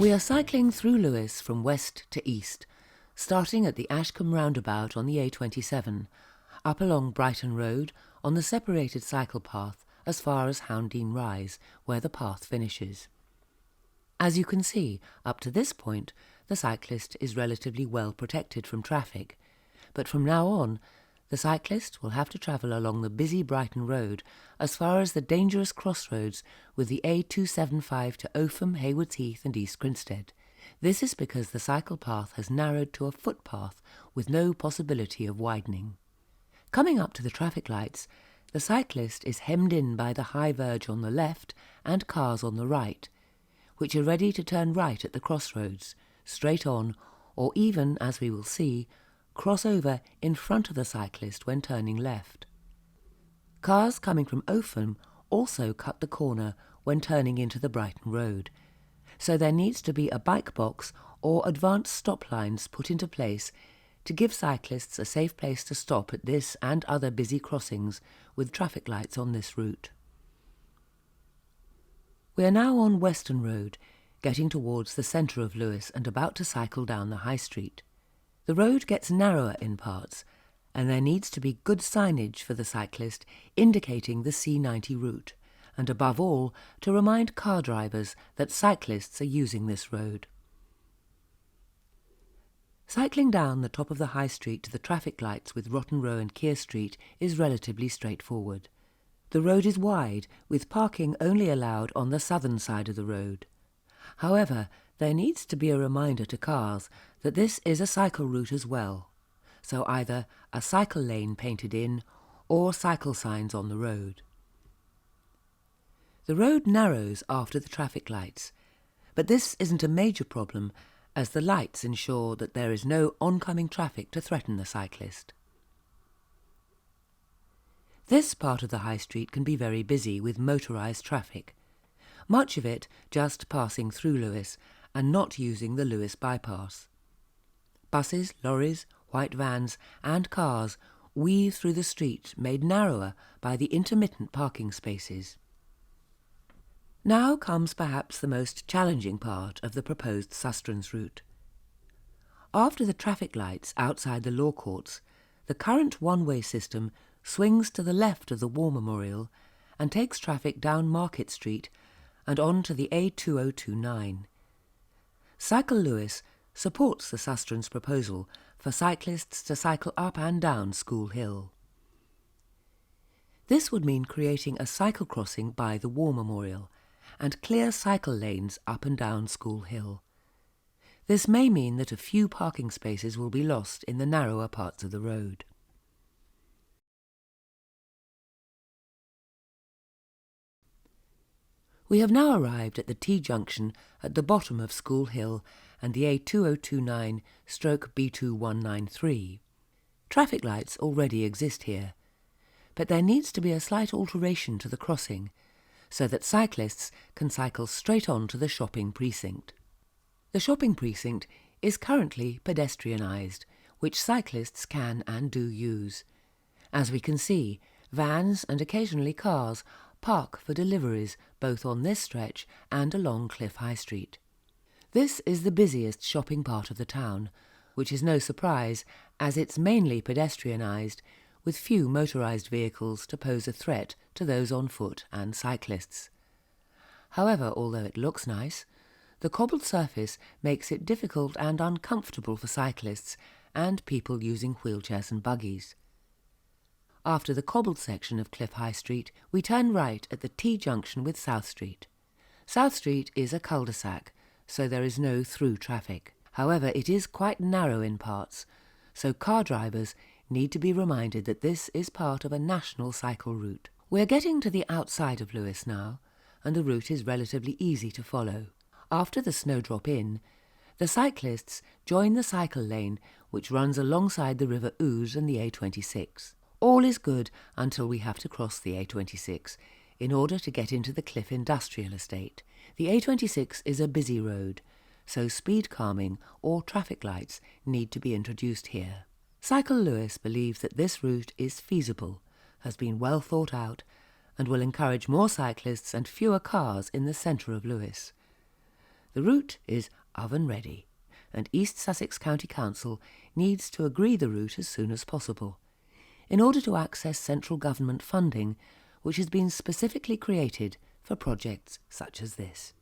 We are cycling through Lewes from west to east, starting at the Ashcombe roundabout on the A27, up along Brighton Road on the separated cycle path as far as Houndine Rise, where the path finishes. As you can see, up to this point, the cyclist is relatively well protected from traffic, but from now on, the cyclist will have to travel along the busy Brighton Road as far as the dangerous crossroads with the A275 to Oakham, Haywards Heath and East Grinstead. This is because the cycle path has narrowed to a footpath with no possibility of widening. Coming up to the traffic lights, the cyclist is hemmed in by the high verge on the left and cars on the right, which are ready to turn right at the crossroads, straight on, or even, as we will see, cross over in front of the cyclist when turning left. Cars coming from Oakham also cut the corner when turning into the Brighton Road, so there needs to be a bike box or advanced stop lines put into place to give cyclists a safe place to stop at this and other busy crossings with traffic lights on this route. We are now on Western Road, getting towards the centre of Lewes and about to cycle down the High Street. The road gets narrower in parts, and there needs to be good signage for the cyclist indicating the C90 route, and above all, to remind car drivers that cyclists are using this road. Cycling down the top of the High Street to the traffic lights with Rotten Row and Keir Street is relatively straightforward. The road is wide, with parking only allowed on the southern side of the road. However, there needs to be a reminder to cars that this is a cycle route as well, so either a cycle lane painted in or cycle signs on the road. The road narrows after the traffic lights, but this isn't a major problem as the lights ensure that there is no oncoming traffic to threaten the cyclist. This part of the High Street can be very busy with motorised traffic, much of it just passing through Lewes and not using the Lewes bypass. Buses, lorries, white vans and cars weave through the street made narrower by the intermittent parking spaces. Now comes perhaps the most challenging part of the proposed sustenance route. After the traffic lights outside the law courts, the current one-way system swings to the left of the War Memorial and takes traffic down Market Street and on to the A2029. Cycle Lewes supports the sustenance proposal for cyclists to cycle up and down School Hill. This would mean creating a cycle crossing by the War Memorial and clear cycle lanes up and down School Hill. This may mean that a few parking spaces will be lost in the narrower parts of the road. We have now arrived at the T-junction at the bottom of School Hill and the A2029/B2193. Traffic lights already exist here, but there needs to be a slight alteration to the crossing so that cyclists can cycle straight on to the shopping precinct. The shopping precinct is currently pedestrianised, which cyclists can and do use. As we can see, vans and occasionally cars park for deliveries both on this stretch and along Cliff High Street. This is the busiest shopping part of the town, which is no surprise as it's mainly pedestrianised, with few motorised vehicles to pose a threat to those on foot and cyclists. However, although it looks nice, the cobbled surface makes it difficult and uncomfortable for cyclists and people using wheelchairs and buggies. After the cobbled section of Cliff High Street, we turn right at the T-junction with South Street. South Street is a cul-de-sac, so there is no through traffic. However, it is quite narrow in parts, so car drivers need to be reminded that this is part of a national cycle route. We're getting to the outside of Lewes now, and the route is relatively easy to follow. After the Snowdrop Inn, the cyclists join the cycle lane which runs alongside the River Ouse and the A26. All is good until we have to cross the A26 in order to get into the Cliff Industrial Estate. The A26 is a busy road, so speed calming or traffic lights need to be introduced here. Cycle Lewes believes that this route is feasible, has been well thought out, and will encourage more cyclists and fewer cars in the centre of Lewes. The route is oven ready, and East Sussex County Council needs to agree the route as soon as possible, in order to access central government funding, which has been specifically created for projects such as this.